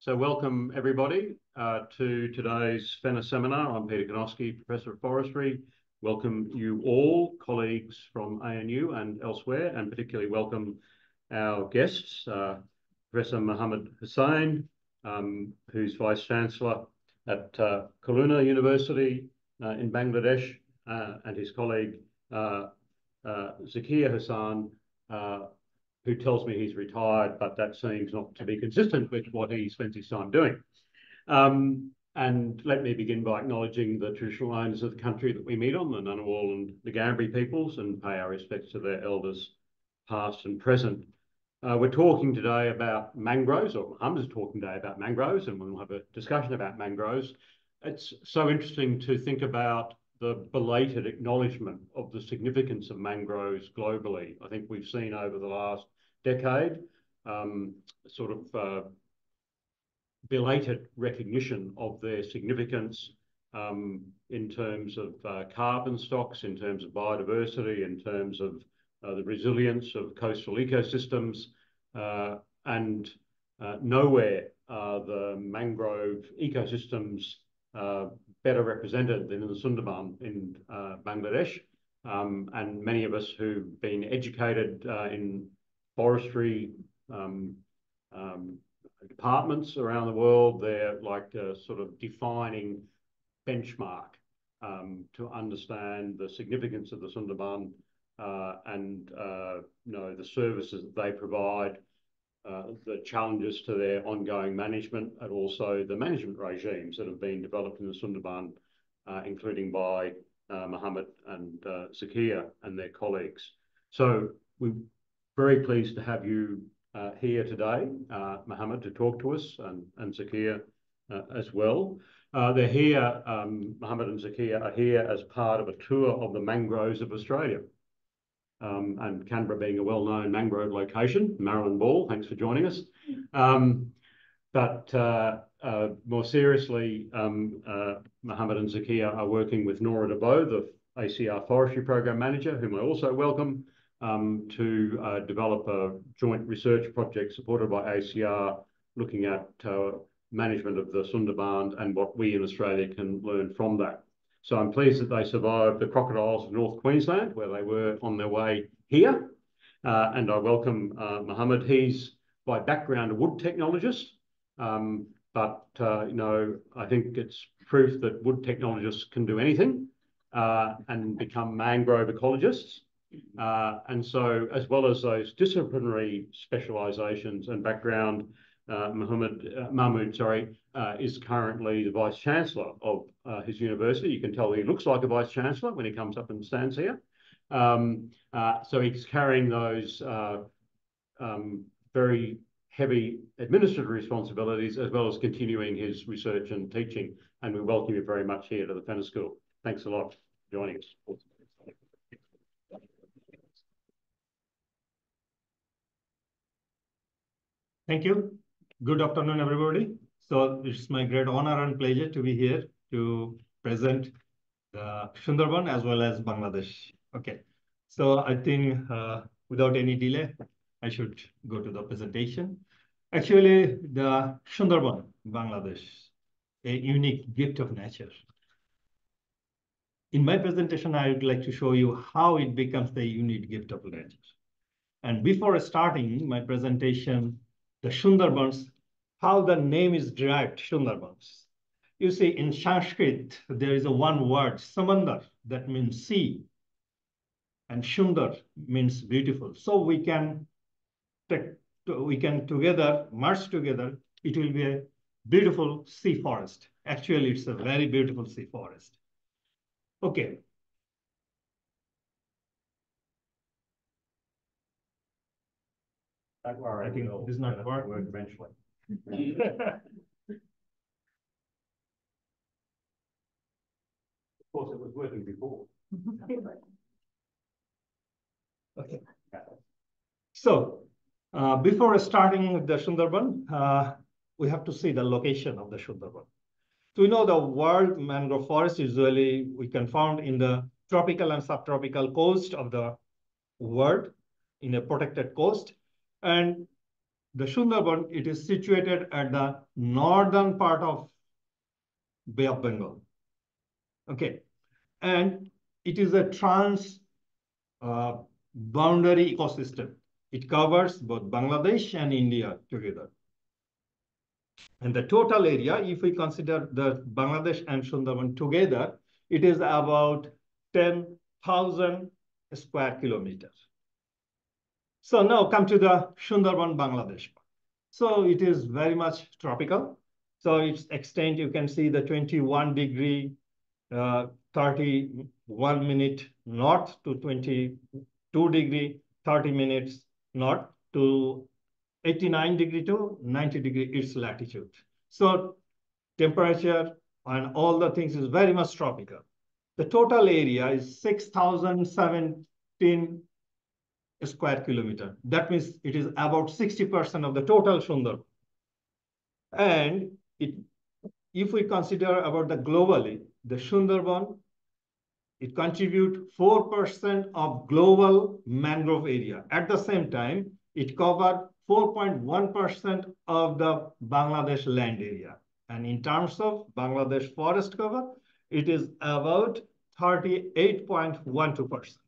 So welcome everybody to today's Fenner seminar. I'm Peter Konofsky, Professor of Forestry. Welcome you all, colleagues from ANU and elsewhere, and particularly welcome our guests, Professor Mohammed Hussain, who's Vice-Chancellor at Kelowna University in Bangladesh, and his colleague Zakir Hassan, who tells me he's retired, but that seems not to be consistent with what he spends his time doing. And let me begin by acknowledging the traditional owners of the country that we meet on, the Ngunnawal and the Ngambri peoples, and pay our respects to their elders, past and present. We're talking today about mangroves, or I'm just talking today about mangroves, and we'll have a discussion about mangroves. It's so interesting to think about the belated acknowledgement of the significance of mangroves globally. I think we've seen over the last decade belated recognition of their significance in terms of carbon stocks, in terms of biodiversity, in terms of the resilience of coastal ecosystems, and nowhere are the mangrove ecosystems better represented than in the Sundarban in Bangladesh. And many of us who've been educated in forestry departments around the world, they're like a sort of defining benchmark to understand the significance of the Sundarban and the services that they provide, the challenges to their ongoing management, and also the management regimes that have been developed in the Sundarban, including by Mohammed and Zakir and their colleagues. So we're very pleased to have you here today, Mohammed, to talk to us, and Zakir as well. They're here, Mohammed and Zakir are here as part of a tour of the mangroves of Australia. And Canberra being a well-known mangrove location. Marilyn Ball, thanks for joining us. But more seriously, Mohammed and Zakir are working with Nora DeBow, the ACR Forestry Program Manager, whom I also welcome, to develop a joint research project supported by ACR, looking at management of the Sundarban and what we in Australia can learn from that. So I'm pleased that they survived the crocodiles of North Queensland, where they were on their way here. And I welcome Mohammed. He's by background a wood technologist, but I think it's proof that wood technologists can do anything and become mangrove ecologists. And so, as well as those disciplinary specialisations and background, Mahmood is currently the Vice-Chancellor of his university. You can tell he looks like a Vice-Chancellor when he comes up and stands here. So he's carrying those very heavy administrative responsibilities, as well as continuing his research and teaching. And we welcome you very much here to the Fenner School. Thanks a lot for joining us. Thank you. Good afternoon, everybody. So it's my great honor and pleasure to be here to present the Sundarban as well as Bangladesh. Okay. So I think without any delay, I should go to the presentation. Actually, the Sundarban, Bangladesh, a unique gift of nature. In my presentation, I would like to show you how it becomes the unique gift of nature. And before starting my presentation, the Sundarbans, how the name is derived, Sundarbans. You see, in Sanskrit, there is a one word, samandar, that means sea. And Sundar means beautiful. So we can together, merge together, it will be a beautiful sea forest. Actually, it's a very beautiful sea forest. Okay. I think this is not work eventually. Of course, it was working before. Okay. So before starting with the Sundarban, we have to see the location of the Sundarban. So we know the world mangrove forest usually we can find in the tropical and subtropical coast of the world, in a protected coast. And the Sundarban, it is situated at the northern part of Bay of Bengal. Okay, and it is a boundary ecosystem. It covers both Bangladesh and India together. And the total area, if we consider the Bangladesh and Sundarban together, it is about 10,000 square kilometers. So now come to the Sundarban, Bangladesh. So it is very much tropical. So its extent, you can see the 21 degree, 31 minute north to 22 degree, 30 minutes north to 89 degree to 90 degree its latitude. So temperature and all the things is very much tropical. The total area is 6,017 square kilometer. That means it is about 60% of the total Sundarban. And if we consider about the globally, the Sundarban, it contributes 4% of global mangrove area. At the same time, it covered 4.1% of the Bangladesh land area. And in terms of Bangladesh forest cover, it is about 38.12%.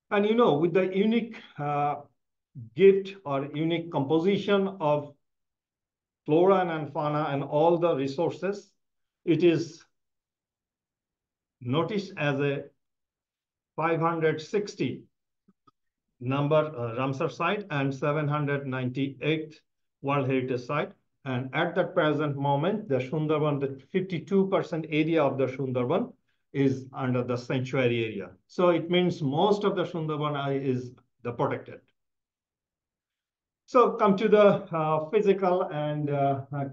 And you know, with the unique gift or unique composition of flora and fauna and all the resources, it is noticed as a 560 number Ramsar site and 798 World Heritage Site. And at the present moment, the Sundarban, the 52% area of the Sundarban is under the sanctuary area. So it means most of the Sundarban is the protected. So come to the physical and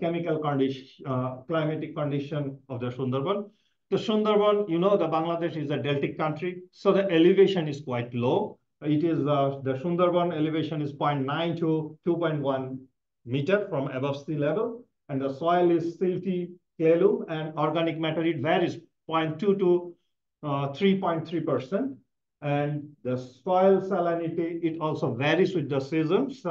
chemical condition, climatic condition of the Sundarban. The Sundarban, you know, the Bangladesh is a deltic country, so the elevation is quite low. It is the Sundarban elevation is 0.9 to 2.1 meter from above sea level, and the soil is silty, clay loam, and organic matter it varies 0.2 to 3.3%. And the soil salinity, it also varies with the seasons.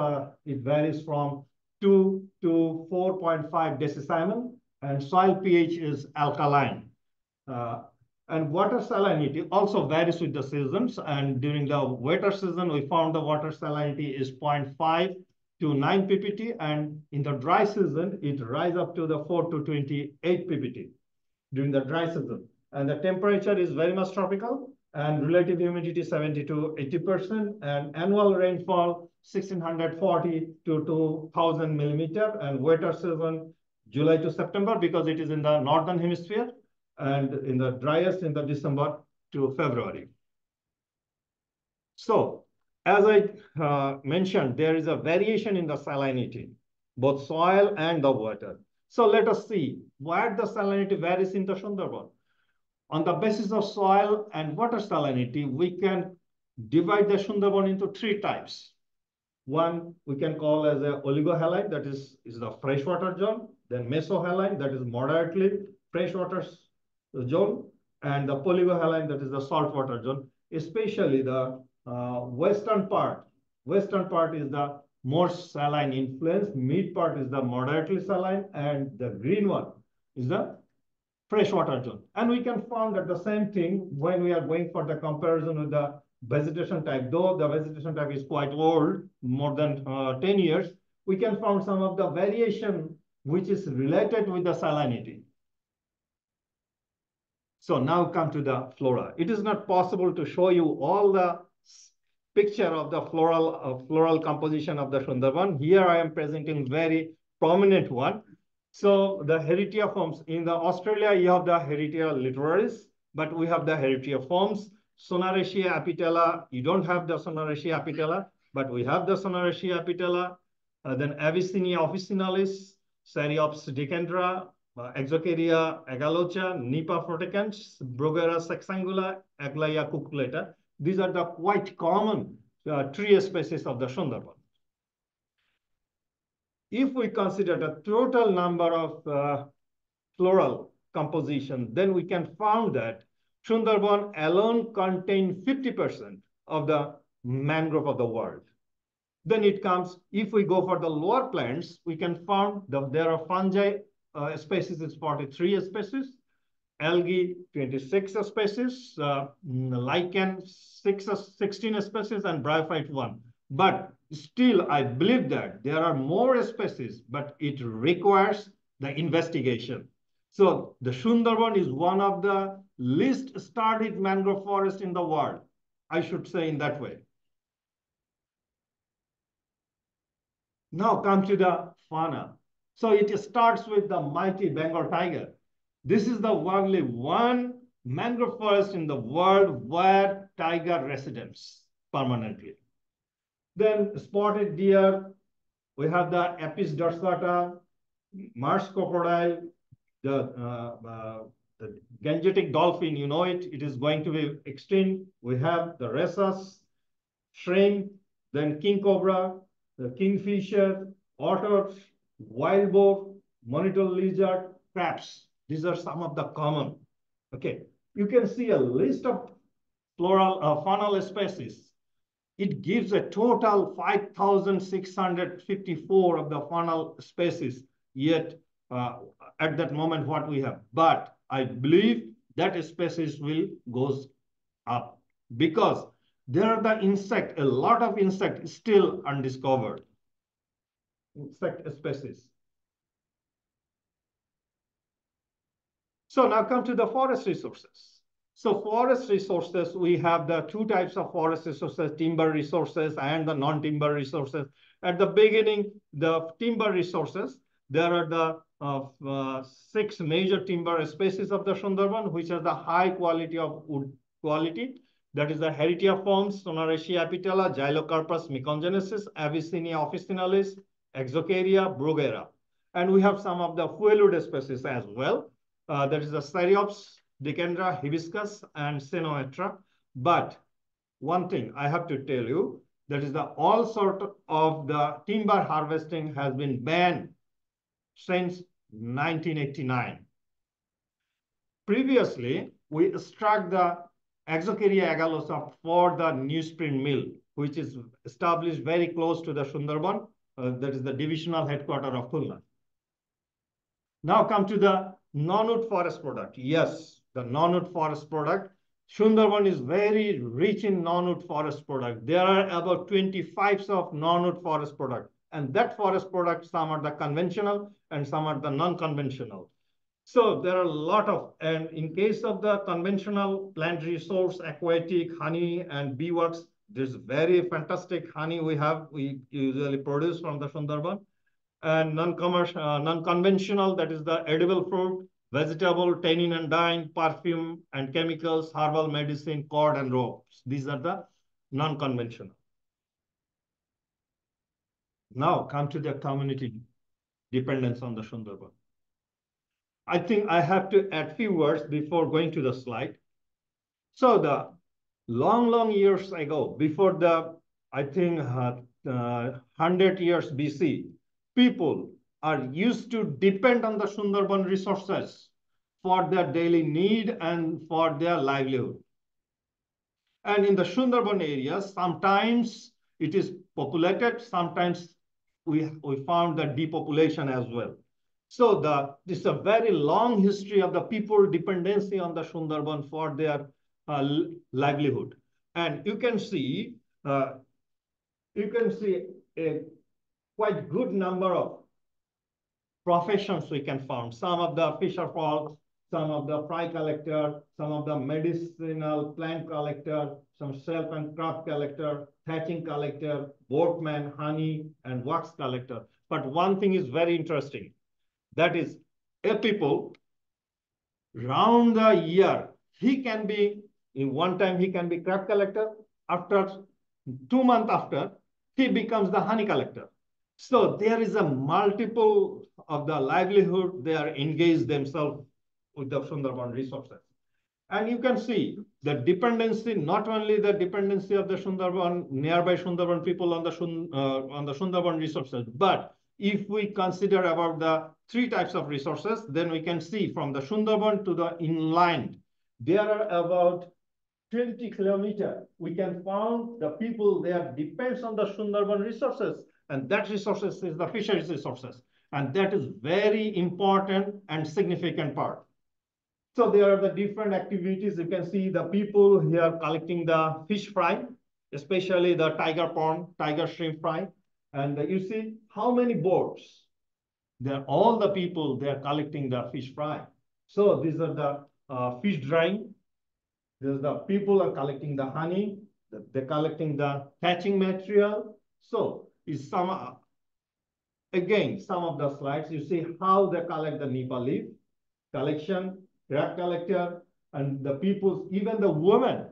It varies from 2 to 4.5 decisimel, and soil pH is alkaline. And water salinity also varies with the seasons. And during the wetter season, we found the water salinity is 0.5 to 9 ppt. And in the dry season, it rises up to the 4 to 28 ppt during the dry season. And the temperature is very much tropical, and relative humidity 70 to 80%, and annual rainfall 1,640 to 2,000 millimeter, and wetter season July to September because it is in the northern hemisphere, and in the driest in the December to February. So as I mentioned, there is a variation in the salinity, both soil and the water. So let us see where the salinity varies in the Sundarban. On the basis of soil and water salinity, we can divide the Sundarban into 3 types. One we can call as a oligohaline, that is the freshwater zone, then mesohaline, that is moderately freshwater zone, and the polygohaline, that is the saltwater zone. Especially the western part is the more saline influence, mid part is the moderately saline, and the green one is the freshwater zone. And we can find that the same thing when we are going for the comparison with the vegetation type. Though the vegetation type is quite old, more than 10 years, we can find some of the variation which is related with the salinity. So now come to the flora. It is not possible to show you all the picture of the floral composition of the Sundarban. Here I am presenting very prominent one. So the heritiforms in the Australia, you have the Heritia littoralis, but we have the heritiforms. Sonaraceae apitella, you don't have the Sonaraceae apitella, but we have the Sonaraceae apitella. Then Avicennia officinalis, Sariops decandra, Exocaria agalocha, Nipa frotecans, Bruguera sexangula, Aglaya cuculata. These are the quite common tree species of the Sundarban. If we consider the total number of floral composition, then we can find that Sundarban alone contains 50% of the mangrove of the world. Then it comes, if we go for the lower plants, we can find there are fungi species is 43 species, algae 26 species, lichen 16 species, and bryophyte 1. But still, I believe that there are more species, but it requires the investigation. So the Sundarban is one of the least studied mangrove forests in the world. I should say in that way. Now come to the fauna. So it starts with the mighty Bengal tiger. This is the only one mangrove forest in the world where tiger residents permanently. Then spotted deer, we have the Apis dorsata, marsh crocodile, the Gangetic dolphin, you know it, it is going to be extinct. We have the rhesus, shrimp, then king cobra, the kingfisher, otters, wild boar, monitor lizard, crabs. These are some of the common. Okay, you can see a list of faunal species. It gives a total 5,654 of the faunal species. Yet at that moment, what we have. But I believe that species will goes up because there are the insect, a lot of insect still undiscovered. Insect species. So now come to the forest resources. So forest resources, we have the two types of forest resources, timber resources and the non-timber resources. At the beginning, the timber resources, there are the 6 major timber species of the Sundarban, which are the high quality of wood quality. That is the Heritiiformes, Sonaraceae apitella, Xylocarpus micongenesis, Abyssinia officinalis, Exocaria, Bruguera. And we have some of the fuelwood species as well. That is the Stereops, Dicandra, Hibiscus, and Senoetra. But one thing I have to tell you, that is the all sort of the timber harvesting has been banned since 1989. Previously, we struck the Exocaria agalosa for the newsprint mill, which is established very close to the Sundarban. That is the divisional headquarters of Khulna. Now come to the non-wood forest product. Yes, the non-wood forest product. Sundarban is very rich in non-wood forest product. There are about 25 of non-wood forest product. And that forest product, some are the conventional and some are the non-conventional. So there are a lot of, and in case of the conventional plant resource, aquatic, honey, and bee works, there's very fantastic honey we usually produce from the Sundarban. And non-conventional, that is the edible fruit, vegetable, tannin and dye, perfume and chemicals, herbal medicine, cord and ropes. These are the non-conventional. Now come to the community dependence on the Sundarban. I think I have to add few words before going to the slide. So the long years ago, before the, I think 100 years BC, people are used to depend on the Sundarban resources for their daily need and for their livelihood. And in the Sundarban area, sometimes it is populated, sometimes we found the depopulation as well. So this is a very long history of the people dependency on the Sundarban for their livelihood. And you can see a quite good number of professions we can find. Some of the fisher folk, some of the fry collector, some of the medicinal plant collector, some shelf and craft collector, thatching collector, boatman, honey, and wax collector. But one thing is very interesting. That is, a people round the year, he can be, in one time he can be craft collector. After 2 months after, he becomes the honey collector. So there is a multiple of the livelihood, they are engaged themselves with the Sundarban resources. And you can see the dependency, not only the dependency of the Sundarban, nearby Sundarban people on the Sundarban resources, but if we consider about the 3 types of resources, then we can see from the Sundarban to the inland, there are about 20 kilometers, we can find the people there depends on the Sundarban resources, and that resources is the fisheries resources, and that is very important and significant part. So there are the different activities. You can see the people here collecting the fish fry, especially the tiger prawn, tiger shrimp fry, and you see how many boats. They're all the people, they're collecting the fish fry. So these are the fish drying. There's the people are collecting the honey. They're collecting the hatching material. So is some, again, some of the slides, you see how they collect the nipa leaf, collection, crab collector, and the people, even the women,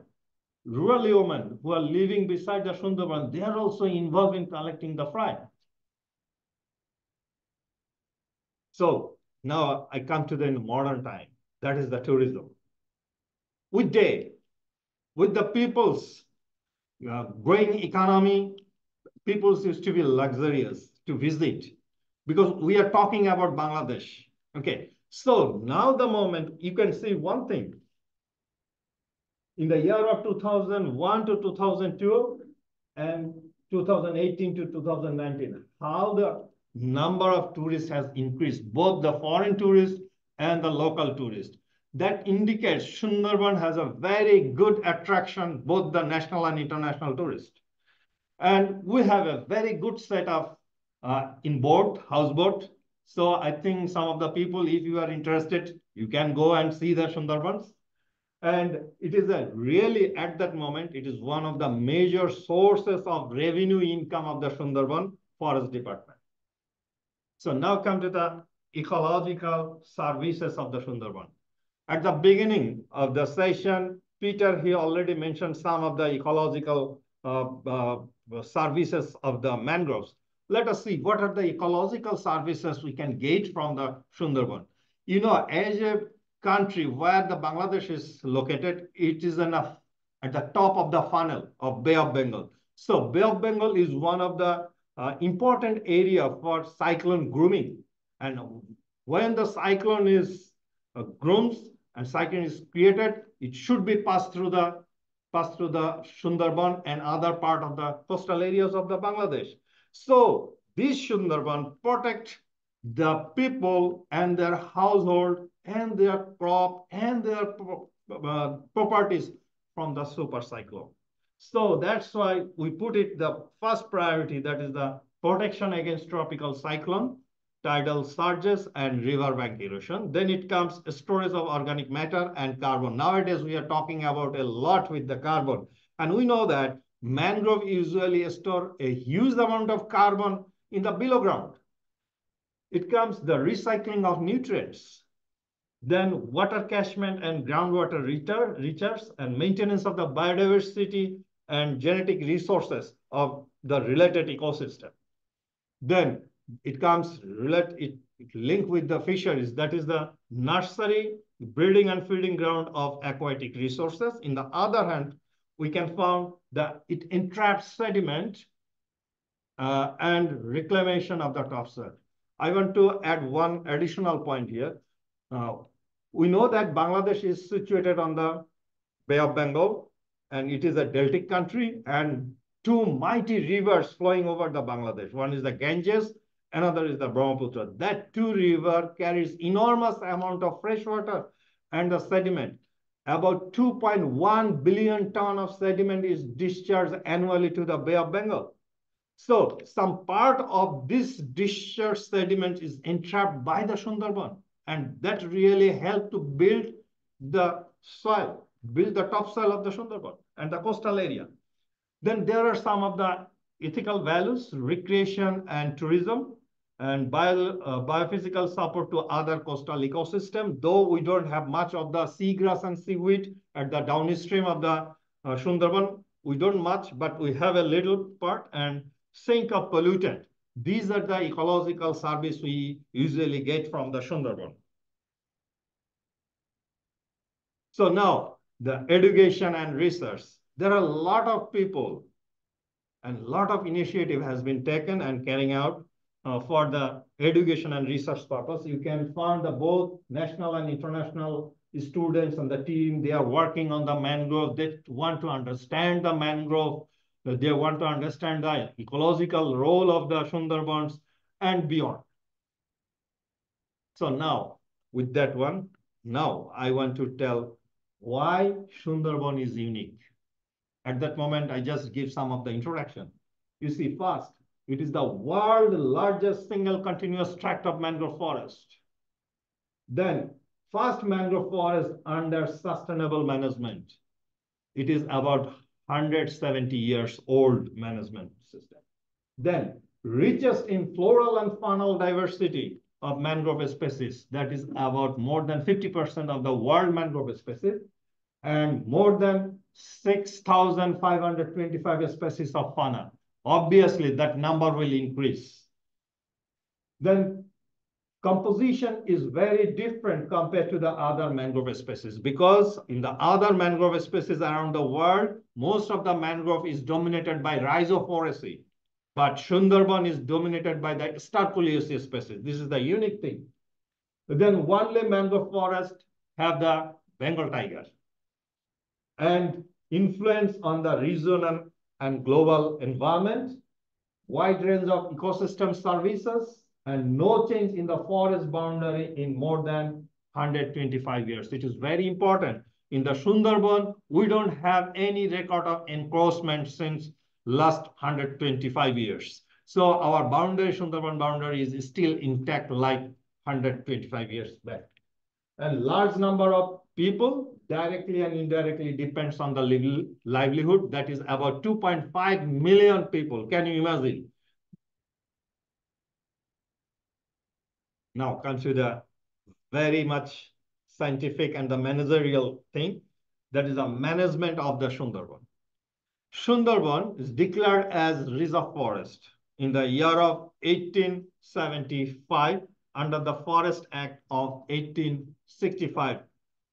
rural women who are living beside the Sundarban, they are also involved in collecting the fry. So now I come to the modern time. That is the tourism. With the people's growing economy, people used to be luxurious to visit because we are talking about Bangladesh. Okay, so now the moment you can see one thing. In the year of 2001 to 2002 and 2018 to 2019, how the number of tourists has increased, both the foreign tourists and the local tourists. That indicates Sundarban has a very good attraction, both the national and international tourists. And we have a very good setup in boat, houseboat. So I think some of the people, if you are interested, you can go and see the Sundarbans. And it is really, at that moment, it is one of the major sources of revenue income of the Sundarban Forest Department. So now come to the ecological services of the Sundarban. At the beginning of the session, Peter, he already mentioned some of the ecological services of the mangroves. Let us see what are the ecological services we can get from the Sundarban. You know, as a country where the Bangladesh is located, it is at the top of the funnel of Bay of Bengal. So Bay of Bengal is one of the important area for cyclone grooming. And when the cyclone is grooms and cyclone is created, it should be passed through the Sundarban and other part of the coastal areas of the Bangladesh. So this Sundarban protect the people and their household and their crop and their properties from the super cyclone. So that's why we put it the first priority, that is the protection against tropical cyclone, tidal surges, and riverbank erosion. Then it comes storage of organic matter and carbon. Nowadays, we are talking about a lot with the carbon. And we know that mangrove usually store a huge amount of carbon in the below ground. It comes the recycling of nutrients. Then water catchment and groundwater recharge and maintenance of the biodiversity and genetic resources of the related ecosystem. Then it comes linked with the fisheries, that is the nursery, breeding and feeding ground of aquatic resources. In the other hand, we can find that it entraps sediment and reclamation of the topsoil. I want to add one additional point here. We know that Bangladesh is situated on the Bay of Bengal, and it is a deltic country, and two mighty rivers flowing over the Bangladesh. One is the Ganges, another is the Brahmaputra. That two river carries enormous amount of fresh water and the sediment. About 2.1 billion ton of sediment is discharged annually to the Bay of Bengal. So some part of this discharged sediment is entrapped by the Sundarban, and that really helped to build the soil, build the topsoil of the Sundarban and the coastal area. Then there are some of the ethical values, recreation and tourism, and biophysical support to other coastal ecosystem. Though we don't have much of the seagrass and seaweed at the downstream of the Sundarban, we don't much, but we have a little part, and sink of pollutant. These are the ecological service we usually get from the Sundarban. So now the education and research. There are a lot of people and a lot of initiative has been taken and carrying out for the education and research purpose. You can find the both national and international students on the team. They are working on the mangrove. They want to understand the mangrove. They want to understand the ecological role of the Sundarbans and beyond. So now, with that one, now I want to tell why Sundarban is unique. At that moment, I just give some of the introduction. You see, first, it is the world's largest single continuous tract of mangrove forest. Then, first mangrove forest under sustainable management. It is about 170 years old management system. Then, richest in floral and faunal diversity of mangrove species. That is about more than 50% of the world mangrove species and more than 6,525 species of fauna. Obviously, that number will increase. Then composition is very different compared to the other mangrove species because in the other mangrove species around the world, most of the mangrove is dominated by rhizosphoraceae. But Sundarban is dominated by the Sterculiaceae species. This is the unique thing. Then only mangrove forest have the Bengal tiger and influence on the regional and global environment, wide range of ecosystem services, and no change in the forest boundary in more than 125 years. It is very important. In the Sundarban, we don't have any record of encroachment since last 125 years. So our boundary, Sundarban boundary is still intact like 125 years back. And large number of people directly and indirectly depends on the livelihood. That is about 2.5 million people. Can you imagine? Now consider very much scientific and the managerial thing. That is the management of the Sundarban. Sundarban is declared as reserve forest in the year of 1875 under the Forest Act of 1865,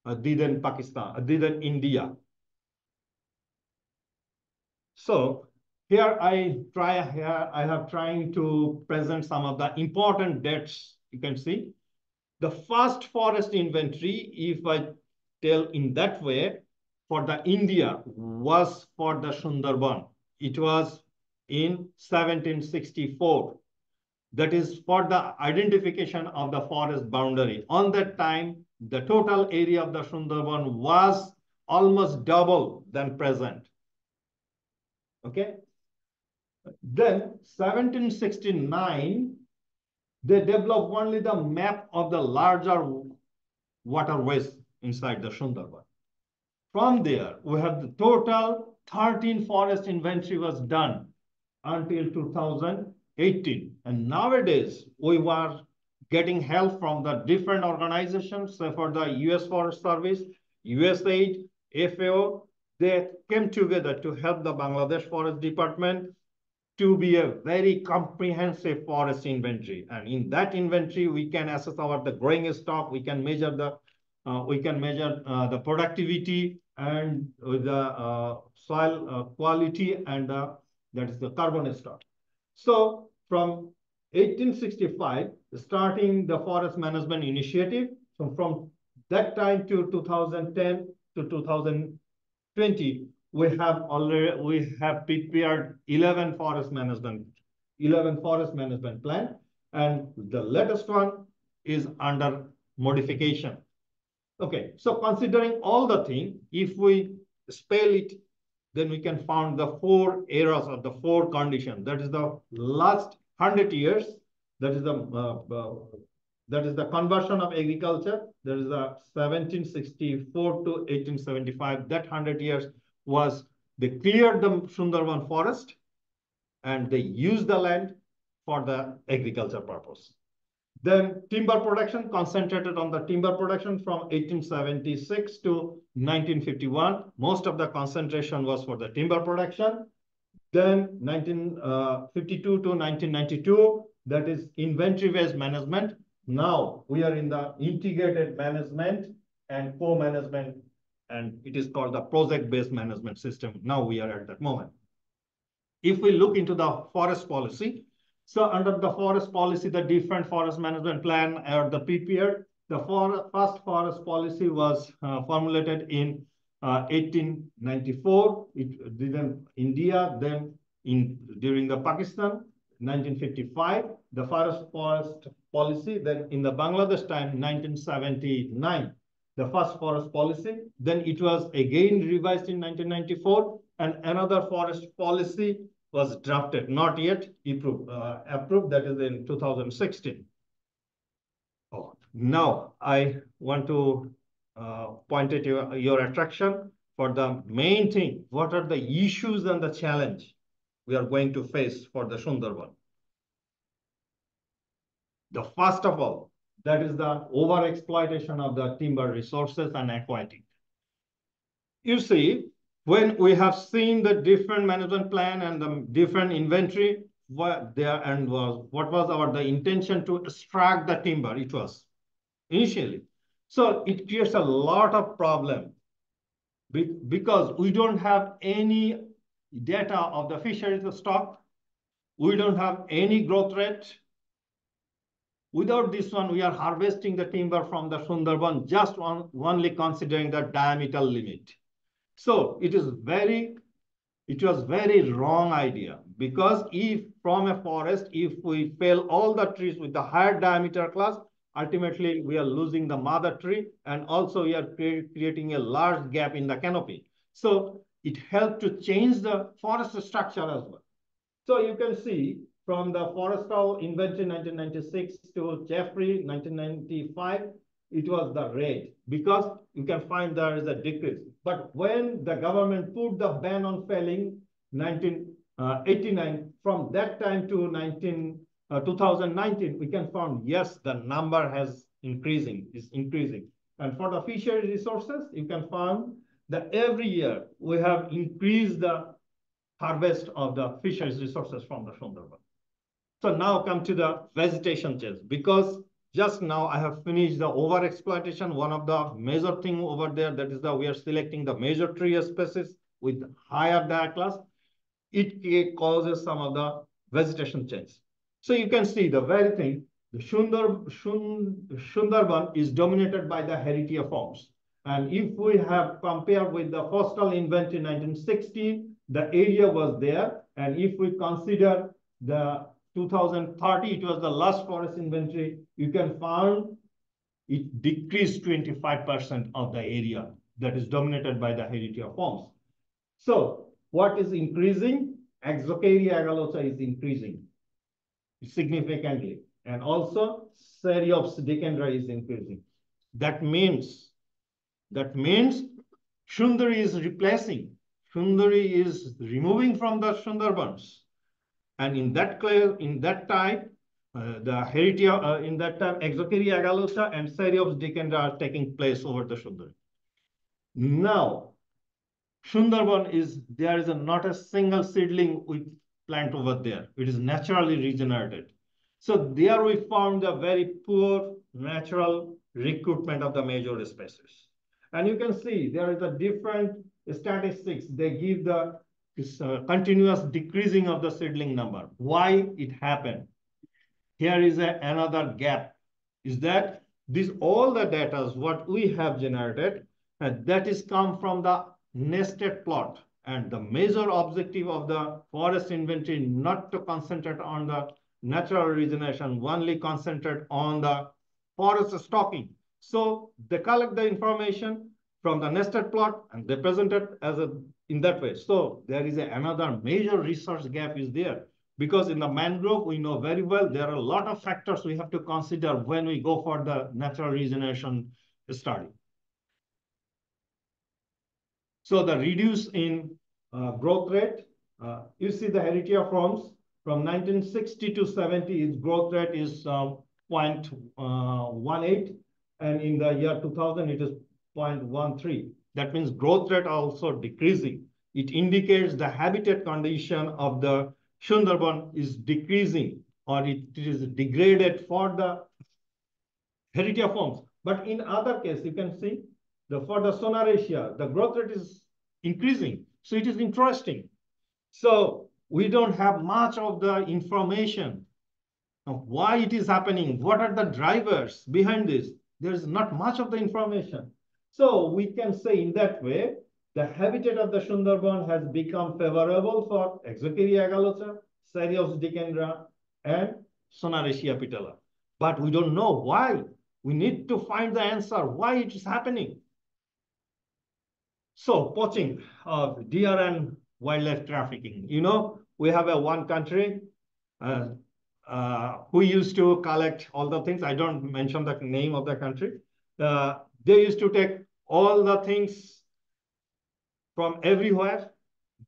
Didan Pakistan, Didan India. So here I have trying to present some of the important dates. You can see the first forest inventory, if I tell in that way, for the India was for the Sundarban. It was in 1764. That is for the identification of the forest boundary. On that time, the total area of the Sundarban was almost double than present. Okay. Then 1769, they developed only the map of the larger waterways inside the Sundarban. From there, we have the total 13 forest inventory was done until 2018. And nowadays, we were getting help from the different organizations. So for the US Forest Service, USAID, FAO, they came together to help the Bangladesh Forest Department to be a very comprehensive forest inventory. And in that inventory, we can assess the growing stock, we can measure the productivity and the soil quality and that is the carbon stock. So from 1865, starting the forest management initiative. So from that time to 2010 to 2020, we have prepared 11 forest management plan, and the latest one is under modification. Okay, so considering all the thing, if we spell it, then we can find the 4 eras of the 4 conditions. That is the last 100 years. That is the conversion of agriculture. That is the 1764 to 1875. That 100 years was they cleared the Sundarban forest and they used the land for the agriculture purpose. Then timber production, concentrated on the timber production from 1876 to 1951. Most of the concentration was for the timber production. Then 1952 to 1992, that is inventory-based management. Now we are in the integrated management and co-management, and it is called the project-based management system. Now we are at that moment. If we look into the forest policy, So under the forest policy, the different forest management plan or the PPR, the first forest policy was formulated in 1894. It did India, then during the Pakistan, 1955, the forest policy, then in the Bangladesh time, 1979, the first forest policy. Then it was again revised in 1994, and another forest policy was drafted, not yet approved, that is in 2016. Oh, now I want to point at your attraction for the main thing. What are the issues and the challenge we are going to face for the Sundarban? The first of all, that is the over-exploitation of the timber resources and aquatic. You see, when we have seen the different management plan and the different inventory, what was the intention to extract the timber? It was initially. So it creates a lot of problem because we don't have any data of the fisheries stock. We don't have any growth rate. Without this one, we are harvesting the timber from the Sundarban just only considering the diameter limit. So it was very wrong idea, because if from a forest, if we fell all the trees with the higher diameter class, ultimately we are losing the mother tree, and also we are creating a large gap in the canopy. So it helped to change the forest structure as well. So you can see from the forestal inventory 1996 to Jeffrey 1995, it was the rate, because you can find there is a decrease. But when the government put the ban on felling 1989, from that time to 2019, we can find, yes, the number is increasing. And for the fishery resources, you can find that every year we have increased the harvest of the fisheries resources from the Sundarban. So now come to the vegetation change, because just now I have finished the over-exploitation. One of the major thing over there, that is we are selecting the major tree species with higher diaclass. It causes some of the vegetation change. So you can see the very thing, the Sundarban is dominated by the heritage forms. And if we have compared with the forestal inventory 1960, the area was there. And if we consider the 2030, it was the last forest inventory, you can find it decreased 25% of the area that is dominated by the heritage forms. So what is increasing? Exocaria agallosa is increasing significantly. And also Seriops decandra is increasing. That means Sundari is replacing. Sundari is removing from the Sundarbans. And in that time, the heritage in that time, Exocaria agallosa and Seriops decandra are taking place over the Sundari. Now, Sundarban there is not a single seedling we plant over there. It is naturally regenerated. So there we found a very poor natural recruitment of the major species. And you can see there is a different statistics. They give the continuous decreasing of the seedling number. Why it happened? Here is another gap. Is that all the data what we have generated, that is come from the nested plot. And the major objective of the forest inventory not to concentrate on the natural regeneration, only concentrate on the forest stocking. So they collect the information from the nested plot and they present it as in that way. So there is another major resource gap is there, because in the mangrove, we know very well there are a lot of factors we have to consider when we go for the natural regeneration study. So the reduce in growth rate, you see the heritage forms from 1960 to 70, its growth rate is 0.18, and in the year 2000 it is 0.13. That means growth rate also decreasing. It indicates the habitat condition of the Sundarban is decreasing, or it is degraded for the heritage forms. But in other case, you can see for the Sonaresia, the growth rate is increasing. So it is interesting. So we don't have much of the information Now, why it is happening? What are the drivers behind this? There is not much of the information. So we can say in that way, the habitat of the Sundarban has become favorable for Exocheria agalosa, Cereus decandra, and Sonaresia pitala. But we don't know why. We need to find the answer why it is happening. So poaching of deer and wildlife trafficking. You know, we have one country who used to collect all the things. I don't mention the name of the country. They used to take all the things from everywhere.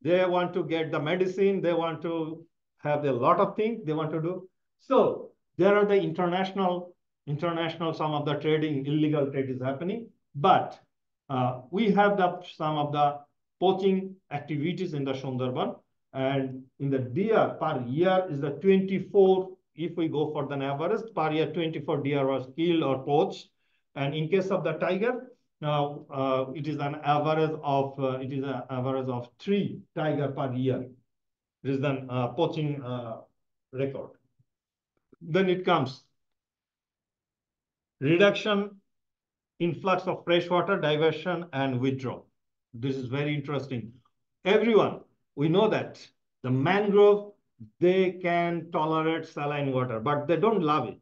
They want to get the medicine. They want to have a lot of things they want to do. So there are the international, some of the trading, illegal trade is happening. But we have some of the poaching activities in the Sundarban. And in the deer per year is the 24, if we go for the average, per year 24 deer was killed or poached. And in case of the tiger, now it is an average of 3 tiger per year. This is the poaching record. Then it comes reduction, influx of fresh water, diversion, and withdrawal. This is very interesting. Everyone, we know that the mangrove, they can tolerate saline water, but they don't love it.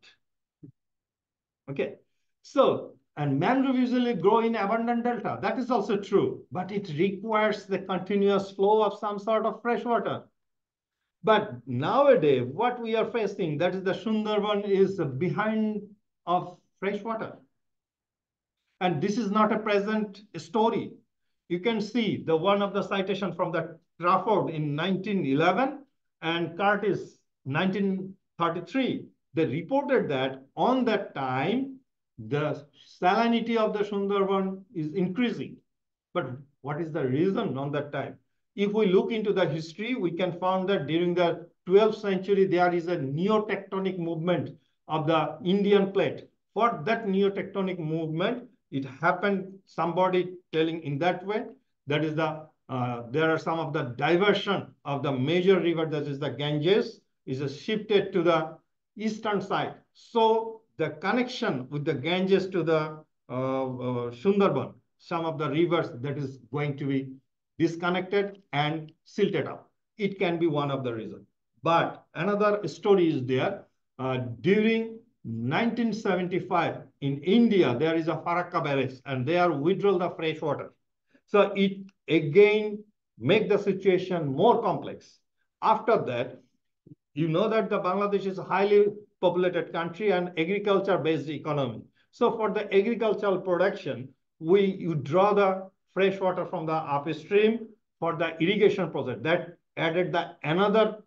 Okay, so, and mangrove usually grow in abundant delta. That is also true, but it requires the continuous flow of some sort of fresh water. But nowadays, what we are facing, that is the Sundarban is behind of fresh water. And this is not a present story. You can see the one of the citation from the Trafford in 1911 and Curtis 1933. They reported that on that time, the salinity of the Sundarban is increasing. But what is the reason on that time? If we look into the history, we can find that during the 12th century, there is a neotectonic movement of the Indian plate. For that neotectonic movement, it happened, somebody telling in that way, that is the, there are some of the diversion of the major river, that is the Ganges, is shifted to the eastern side. So the connection with the Ganges to the Sundarban, some of the rivers that is going to be disconnected and silted up. It can be one of the reasons. But another story is there. During 1975 in India, there is a Farakka barrage and they are withdrawn the fresh water. So it again make the situation more complex. After that, you know that the Bangladesh is a highly populated country and agriculture-based economy. So for the agricultural production, you draw the fresh water from the upstream for the irrigation project. That added another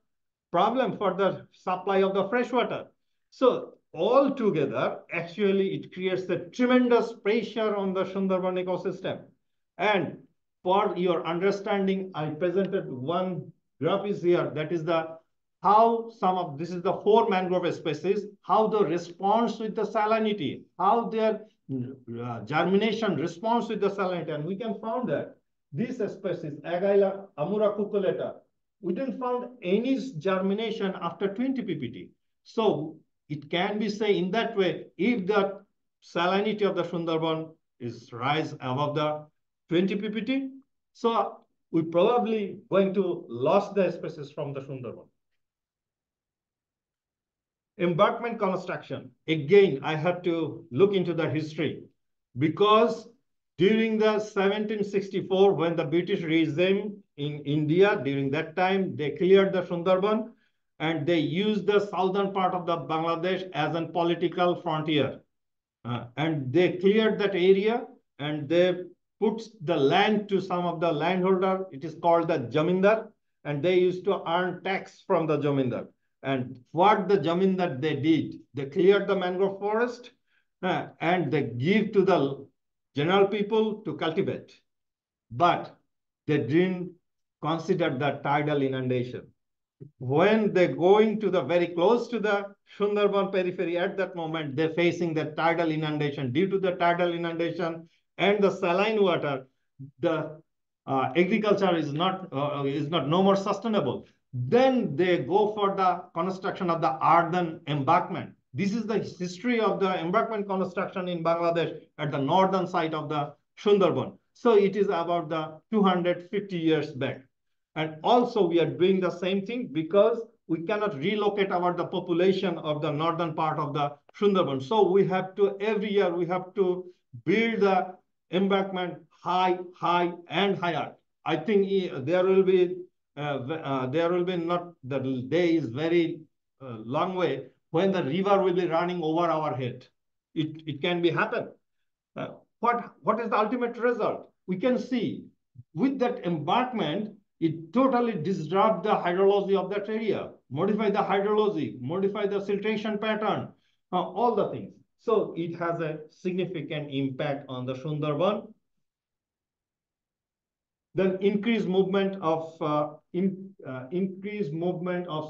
problem for the supply of the fresh water. So all together, actually, it creates a tremendous pressure on the Sundarban ecosystem. And for your understanding, I presented one graph is here. That is the how some of this is the 4 mangrove species, how the response with the salinity, how their germination responds with the salinity. And we can find that this species, Agaila amura cuculata, we didn't find any germination after 20 ppt. So it can be said in that way, if the salinity of the Sundarban is rise above the 20 ppt, so we probably going to lose the species from the Sundarban. Embankment construction. Again, I have to look into the history because during the 1764, when the British regime in India, during that time, they cleared the Sundarban and they used the southern part of the Bangladesh as a political frontier. And they cleared that area and they put the land to some of the landholder. It is called the Jamindar, and they used to earn tax from the Jamindar. And what the Jamindar they did, they cleared the mangrove forest and they give to the general people to cultivate. But they didn't consider the tidal inundation. When they're going to the very close to the Sundarban periphery, at that moment, they're facing the tidal inundation. Due to the tidal inundation and the saline water, the agriculture is not no more sustainable. Then they go for the construction of the earthen embankment. This is the history of the embankment construction in Bangladesh at the northern side of the Sundarban. So it is about the 250 years back. And also we are doing the same thing because we cannot relocate the population of the northern part of the Sundarban. So we have to, every year we have to build the embankment high, and higher. I think there will be not, the day is very long way when the river will be running over our head. It can be happen. What is the ultimate result? We can see with that embankment, it totally disrupt the hydrology of that area, modify the hydrology, modify the siltation pattern, all the things. So it has a significant impact on the Sundarban. Then increased movement of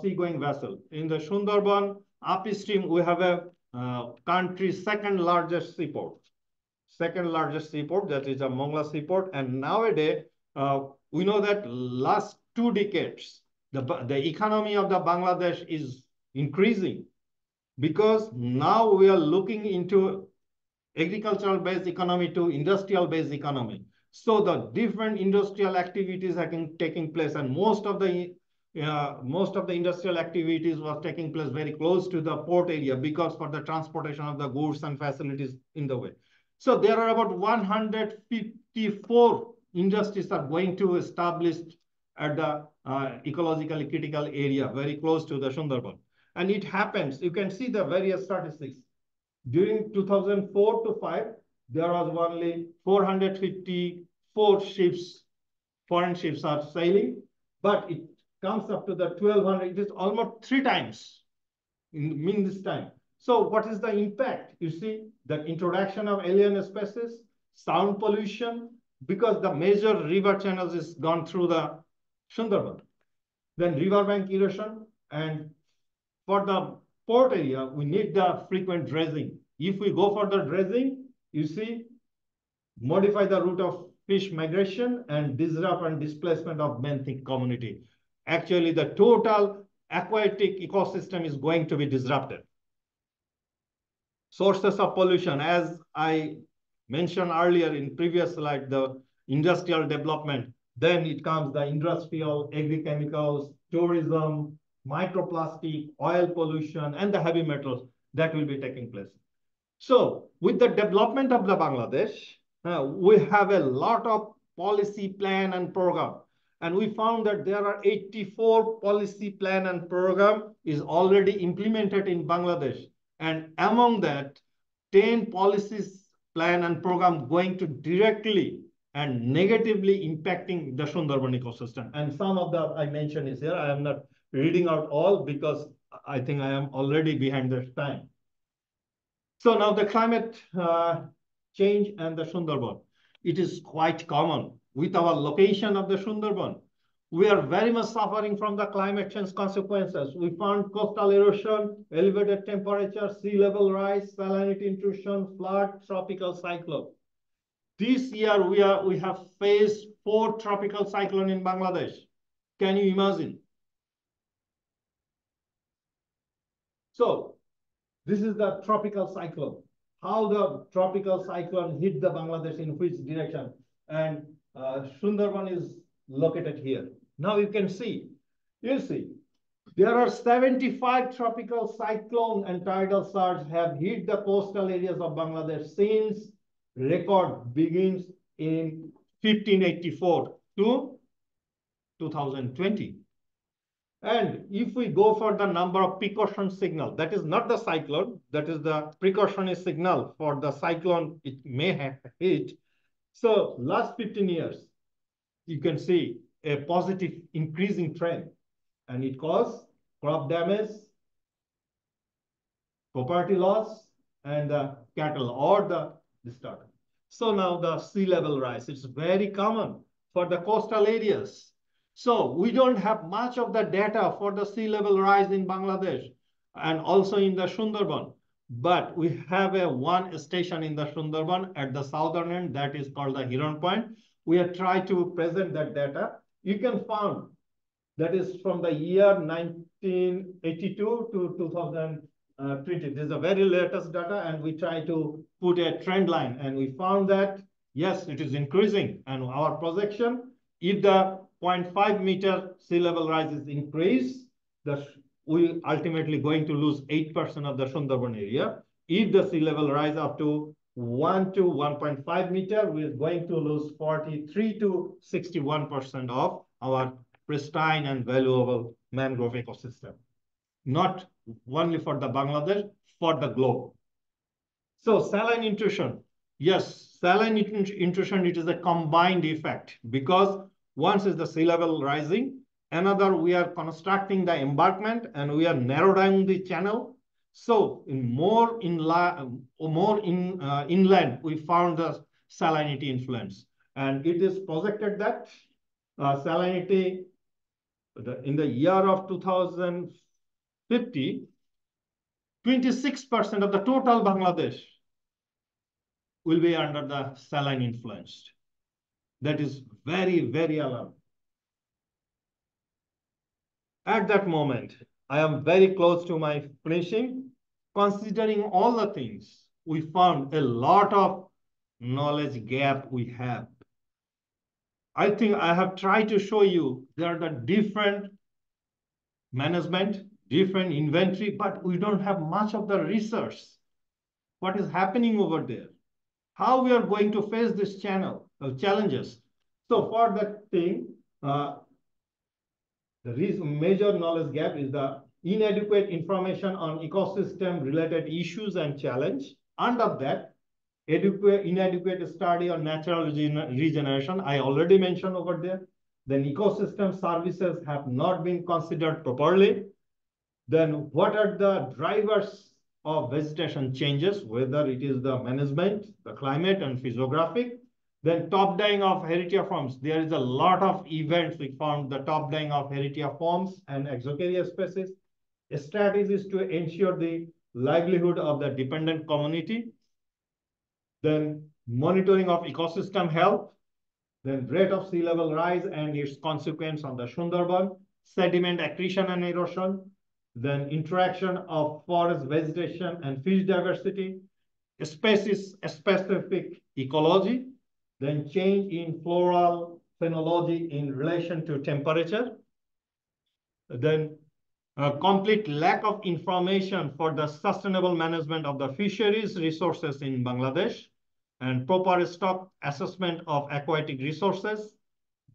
seagoing vessel. In the Sundarban, upstream, we have a country's second largest seaport. That is a Mongla seaport. And nowadays, we know that last 2 decades, the economy of the Bangladesh is increasing because now we are looking into agricultural-based economy to industrial-based economy. So the different industrial activities are taking place, and most of the industrial activities was taking place very close to the port area because for the transportation of the goods and facilities in the way. So there are about 154 industries are going to establish at the ecologically critical area very close to the Sundarban. And it happens, you can see the various statistics. During 2004 to 5, there was only 454 ships, foreign ships are sailing, but it comes up to the 1,200. It is almost 3 times in this time. So what is the impact? You see the introduction of alien species, sound pollution, because the major river channels is gone through the Sundarban. Then riverbank erosion, and for the port area, we need the frequent dredging. If we go for the dredging, you see, modify the route of fish migration and disrupt and displacement of benthic community. Actually, the total aquatic ecosystem is going to be disrupted. Sources of pollution, as I mentioned earlier in previous slide, the industrial development, then it comes the industrial, agrochemicals, tourism, microplastic, oil pollution, and the heavy metals that will be taking place. So with the development of the Bangladesh, we have a lot of policy plan and program. And we found that there are 84 policy plan and program is already implemented in Bangladesh. And among that, 10 policies plan and program going to directly and negatively impacting the Sundarban ecosystem. And some of that I mentioned is here. I am not reading out all because I think I am already behind the time. So now the climate change and the Sundarban. It is quite common with our location of the Sundarban. We are very much suffering from the climate change consequences. We found coastal erosion, elevated temperature, sea level rise, salinity intrusion, flood, tropical cyclone. This year we have faced 4 tropical cyclones in Bangladesh. Can you imagine? So this is the tropical cyclone. How the tropical cyclone hit the Bangladesh in which direction? And Sundarban is located here. Now you can see, there are 75 tropical cyclone and tidal surge have hit the coastal areas of Bangladesh since record begins in 1584 to 2020. And if we go for the number of precaution signal, that is not the cyclone, that is the precautionary signal for the cyclone it may have hit. So last 15 years, you can see a positive increasing trend, and it caused crop damage, property loss, and the cattle or the destruction. So now the sea level rise, it's very common for the coastal areas. So we don't have much of the data for the sea level rise in Bangladesh and also in the Sundarban. But we have one station in the Sundarban at the southern end that is called the Heron Point. We have tried to present that data. You can find That is from the year 1982 to 2020. This is the very latest data, and we try to put a trend line, and we found that, yes, it is increasing. And our projection, if the 0.5 meter sea level rise is increased, we ultimately going to lose 8% of the Sundarban area. If the sea level rise up to 1 to 1.5 meter, we're going to lose 43 to 61% of our pristine and valuable mangrove ecosystem. Not only for the Bangladesh, for the globe. So saline intrusion. Yes, saline intrusion, it is a combined effect, because once is the sea level rising, another we are constructing the embankment and we are narrowing the channel. So more inland, we found the salinity influence, and it is projected that salinity in the year of 2050, 26% of the total Bangladesh will be under the saline influence. That is very, very alarming. At that moment, I am very close to my finishing. Considering all the things, we found a lot of knowledge gap we have. I think I have tried to show you there are the different management, different inventory, but we don't have much of the research. What is happening over there? How we are going to face this challenges? So for that thing, the major knowledge gap is the inadequate information on ecosystem-related issues and challenge. Under that, inadequate study on natural regeneration, I already mentioned over there. Then ecosystem services have not been considered properly. Then what are the drivers of vegetation changes, whether it is the management, the climate and physiographic. Then top dying of heritage forms. There is a lot of events we found, the top dying of heritage forms and exocaria species. Strategies to ensure the livelihood of the dependent community. Then monitoring of ecosystem health. Then rate of sea level rise and its consequence on the Sundarban. Sediment accretion and erosion. Then interaction of forest vegetation and fish diversity. Species-specific ecology. Then change in floral phenology in relation to temperature. Then a complete lack of information for the sustainable management of the fisheries resources in Bangladesh, and proper stock assessment of aquatic resources,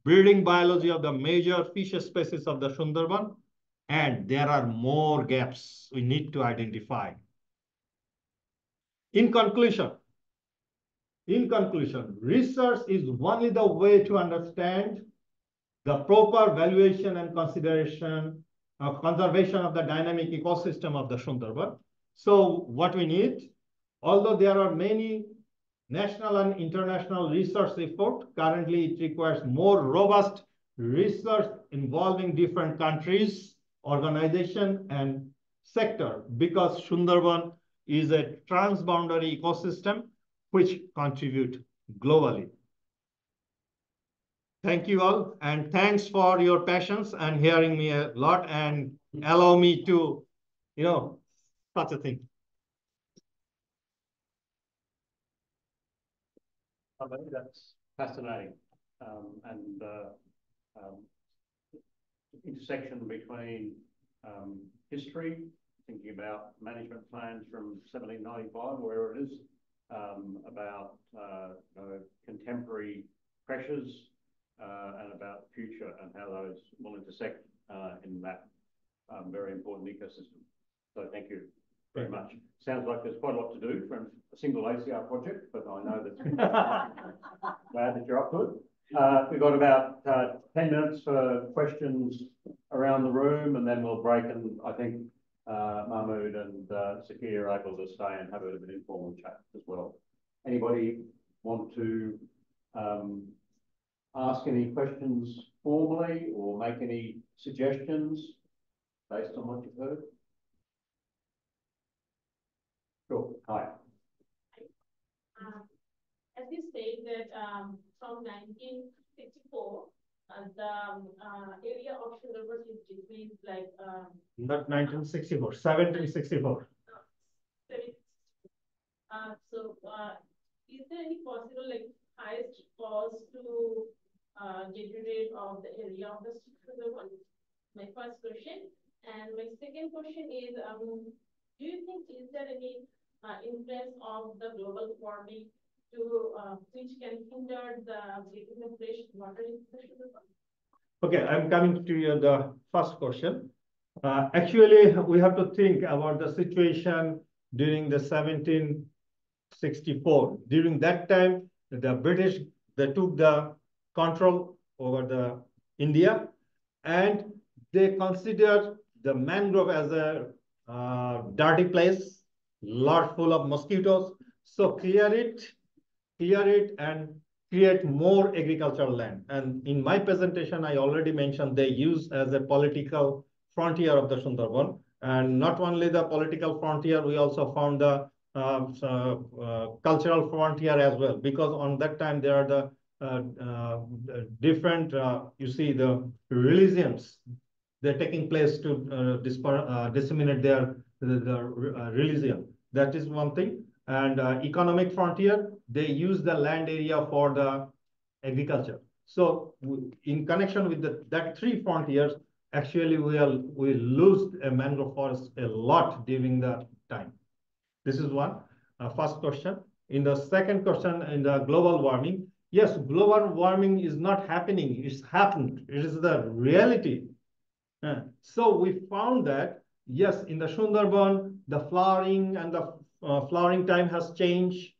breeding biology of the major fish species of the Sundarban, and there are more gaps we need to identify. In conclusion, research is only the way to understand the proper valuation and consideration of conservation of the dynamic ecosystem of the Sundarban. So what we need, although there are many national and international research efforts, currently it requires more robust research involving different countries, organization and sector, because Sundarban is a transboundary ecosystem which contribute globally. Thank you all, and thanks for your patience and hearing me a lot and allow me to, such a thing. That's fascinating, and intersection between history, thinking about management plans from 1795, wherever it is, about contemporary pressures, and about the future and how those will intersect in that very important ecosystem. So thank you very much. Sounds like there's quite a lot to do from a single ACR project, but I know that glad that you're up to it. We've got about 10 minutes for questions around the room, and then we'll break, and I think Mahmood and Zakia are able to stay and have a bit of an informal chat as well. Anybody want to ask any questions formally or make any suggestions based on what you've heard? Sure. Hi. As you said that from 1964, the area of Sundarban is decreased like Not 1964, 1764. Is there any possible like highest cause to get rid of the area of the Sundarban? My first question, and my second question is, do you think is there any influence of the global warming to which can hinder the getting of fresh water in the Sundarban? Okay, I'm coming to you the first question. Actually, we have to think about the situation during the 1764. During that time, the British, they took the control over the India, and they considered the mangrove as a dirty place, lot full of mosquitoes. So clear it and create more agricultural land. And in my presentation, I already mentioned they use as a political frontier of the Sundarban. And not only the political frontier, we also found the cultural frontier as well, because on that time there are the different, you see, the religions, they're taking place to disseminate their religion. That is one thing. And economic frontier, they use the land area for the agriculture. So in connection with that three frontiers, actually we lose a mangrove forest a lot during the time. This is one first question. In the second question, in the global warming, yes, global warming is not happening. It's happened. It is the reality. So we found that, yes, in the Sundarban, the flowering and the flowering time has changed.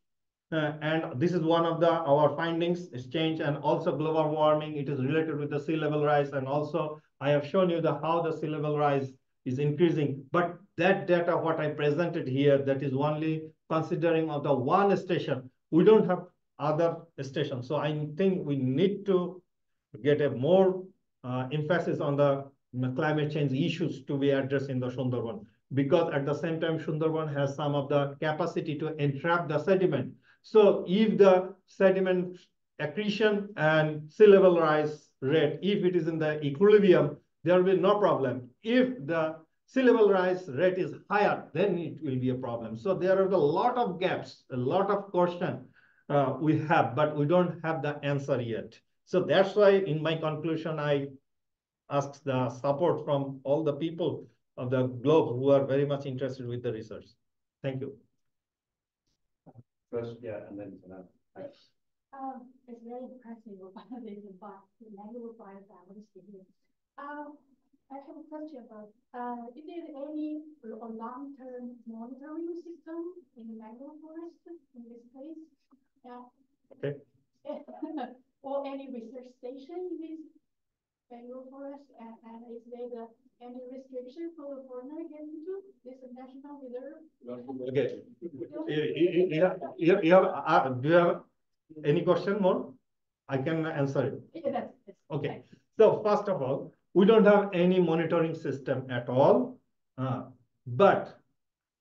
And this is one of our findings is change, and also global warming. It is related with the sea level rise. And also I have shown you how the sea level rise is increasing. But that data, what I presented here, that is only considering of the one station. We don't have other stations. So I think we need to get a more emphasis on the climate change issues to be addressed in the Sundarban, because at the same time Sundarban has some of the capacity to entrap the sediment. So if the sediment accretion and sea level rise rate, if it is in the equilibrium, there will be no problem. If the sea level rise rate is higher, then it will be a problem. So there are a lot of gaps, a lot of questions we have, but we don't have the answer yet. So that's why in my conclusion, I ask the support from all the people of the globe who are very much interested with the research. Thank you. First, yeah, and then thanks. It's very impressive about the mangrove forest here. I have a question about, is there any long-term monitoring system in the mangrove forest in this place? Okay. Or any research station in this mangrove forest, and is there any restriction for the foreigner getting into this national reserve? Okay. Do you have any question more? I can answer it. Yeah, that's okay. So first of all, we don't have any monitoring system at all, but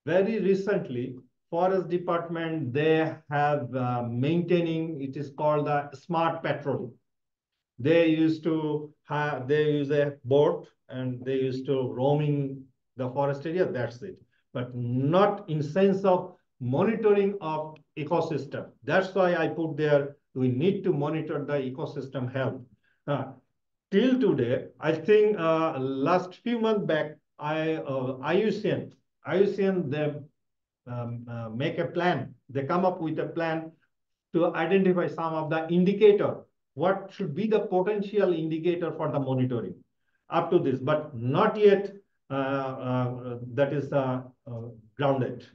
very recently, Forest Department, they have maintaining, it is called the smart patrolling. They used to have, they use a boat and they used to roaming the forest area, that's it. But not in sense of monitoring of ecosystem. That's why I put there, we need to monitor the ecosystem health. Till today, I think last few months back, IUCN, they make a plan. They come up with a plan to identify some of the indicator. What should be the potential indicator for the monitoring up to this, but not yet that is grounded.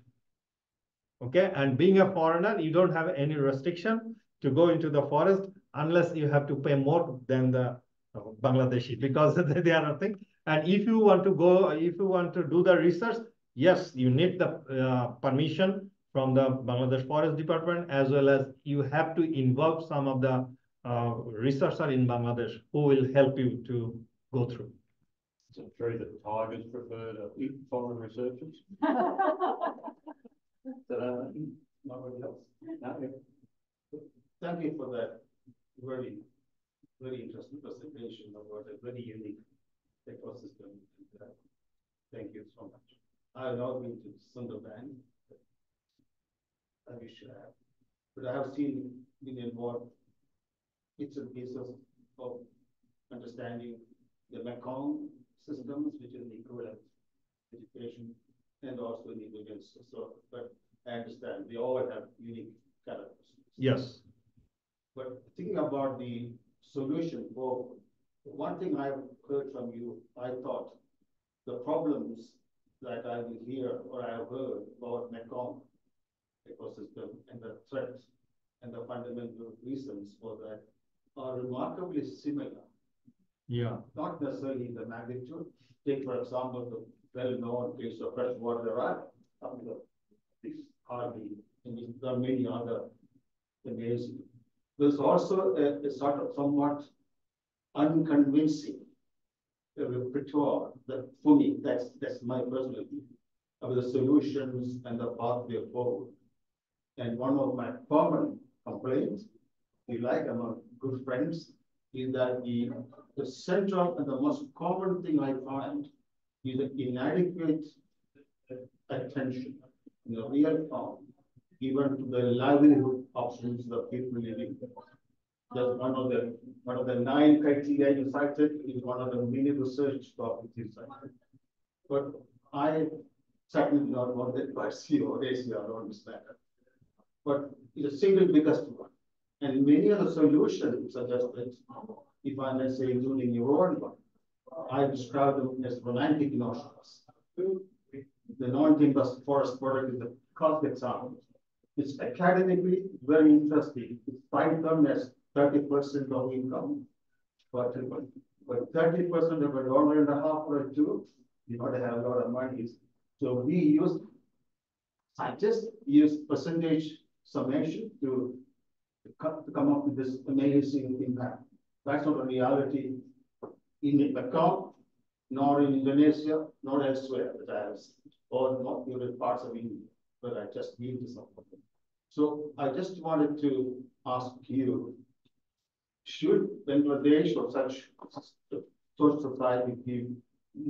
Okay, and being a foreigner, you don't have any restriction to go into the forest unless you have to pay more than the Bangladeshi, because they are nothing. And if you want to go, if you want to do the research, yes, you need the permission from the Bangladesh Forest Department, as well as you have to involve some of the researchers in Bangladesh who will help you to go through. Is it true that tigers prefer to eat foreign researchers? Nobody else? No. Thank you for that very very interesting presentation about a very unique ecosystem. Thank you so much. I have not been to Sundarban. I wish I have. But I have been involved bits and pieces of understanding the Mekong systems, which is the equivalent education, and also in the village. So, but I understand they all have unique characteristics. Yes. But thinking about the solution, well, one thing I've heard from you, I thought the problems that I will hear or I have heard about Mekong ecosystem and the threats and the fundamental reasons for that are remarkably similar. Yeah. Not necessarily the magnitude. Take, for example, the well-known case of freshwater rat, this hardly, and there are many other amazing. There's also a sort of somewhat unconvincing repertoire that for me, that's my personal view of the solutions and the pathway forward. And one of my common complaints, if you like, among good friends, is that the central and the most common thing I find is the inadequate attention in the real form given to the livelihood options of people living there. That's one of the 9 criteria you cited is one of the many research topics you cited. But I certainly not want that by CO or ACR, I don't understand that. But it's a single biggest one. And many of the solutions suggested, if I may say, including your own one, I describe them as romantic notions. The non-timber forest product is a classic example. It's academically very interesting. It's cited them as 30% of income, but 30% of $1.50 or $2, you got to have a lot of money. So scientists use percentage summation to come up with this amazing impact. That's not a reality in Mekong, nor in Indonesia, nor elsewhere that I have seen, or not even parts of India, but I just need to something. So I just wanted to ask you, should Bangladesh or such society give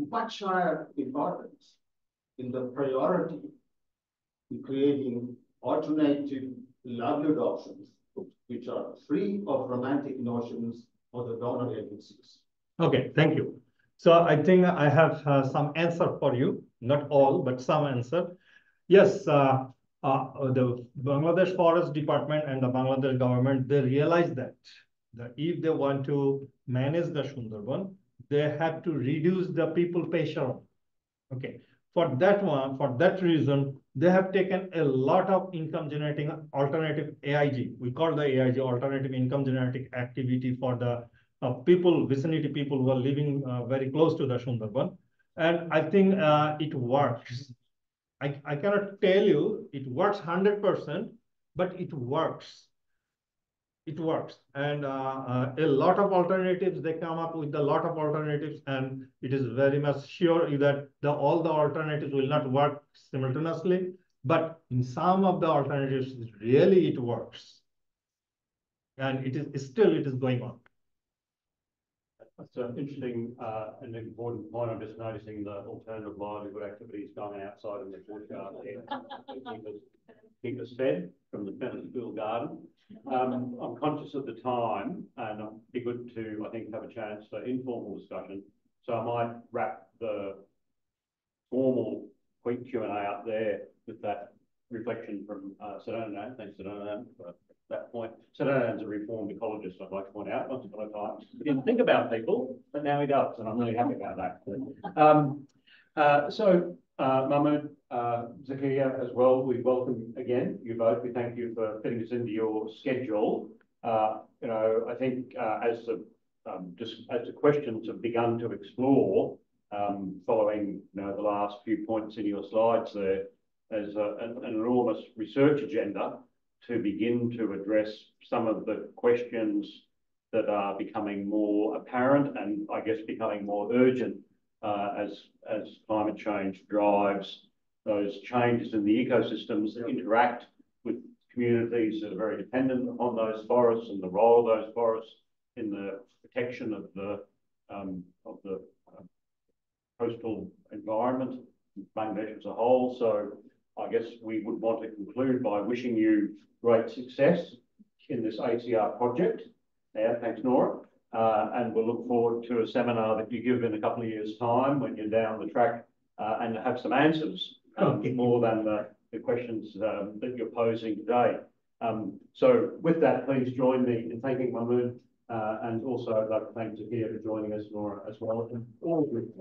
much higher importance in the priority in creating alternative livelihood options, which are free of romantic notions of the donor agencies? Okay, thank you. So I think I have some answer for you, not all, but some answer. Yes, the Bangladesh Forest Department and the Bangladesh government, they realize that if they want to manage the Sundarban, they have to reduce the people pressure. Okay, for that reason, they have taken a lot of income generating alternative AIG. We call the AIG alternative income generating activity for the vicinity people who are living very close to the Sundarban. And I think it works. I cannot tell you it works 100%, but it works. It works. And a lot of alternatives, they come up with a lot of alternatives, and it is very much sure that all the alternatives will not work simultaneously, but in some of the alternatives, really it works. And it is going on. That's an interesting and important point. I'm just noticing the alternative livelihood activities going outside in the courtyard there. Keep us fed from the Fenner School garden. I'm conscious of the time, and it'd be good to, I think, have a chance for informal discussion. So I might wrap the formal quick Q&A up there with that reflection from Sundarban. Thanks, Sundarban, for that point. Sundarban's a reformed ecologist, I'd like to point out. Once upon a time, he didn't think about people, but now he does, and I'm really happy about that. Mahmood, Zakia as well, we welcome again you both. We thank you for fitting us into your schedule. I think as the questions have begun to explore, following the last few points in your slides there, there's an enormous research agenda to begin to address some of the questions that are becoming more apparent and I guess becoming more urgent as climate change drives those changes in the ecosystems that interact with communities that are very dependent on those forests and the role of those forests in the protection of the coastal environment, Bangladesh as a whole. So I guess we would want to conclude by wishing you great success in this ACR project. Yeah, thanks, Nora. And we'll look forward to a seminar that you give in a couple of years' time when you're down the track and have some answers, more than the questions that you're posing today. So with that, please join me in thanking Mahmood, and also I'd like to thank Zakia for joining us, Nora, as well. And all of you.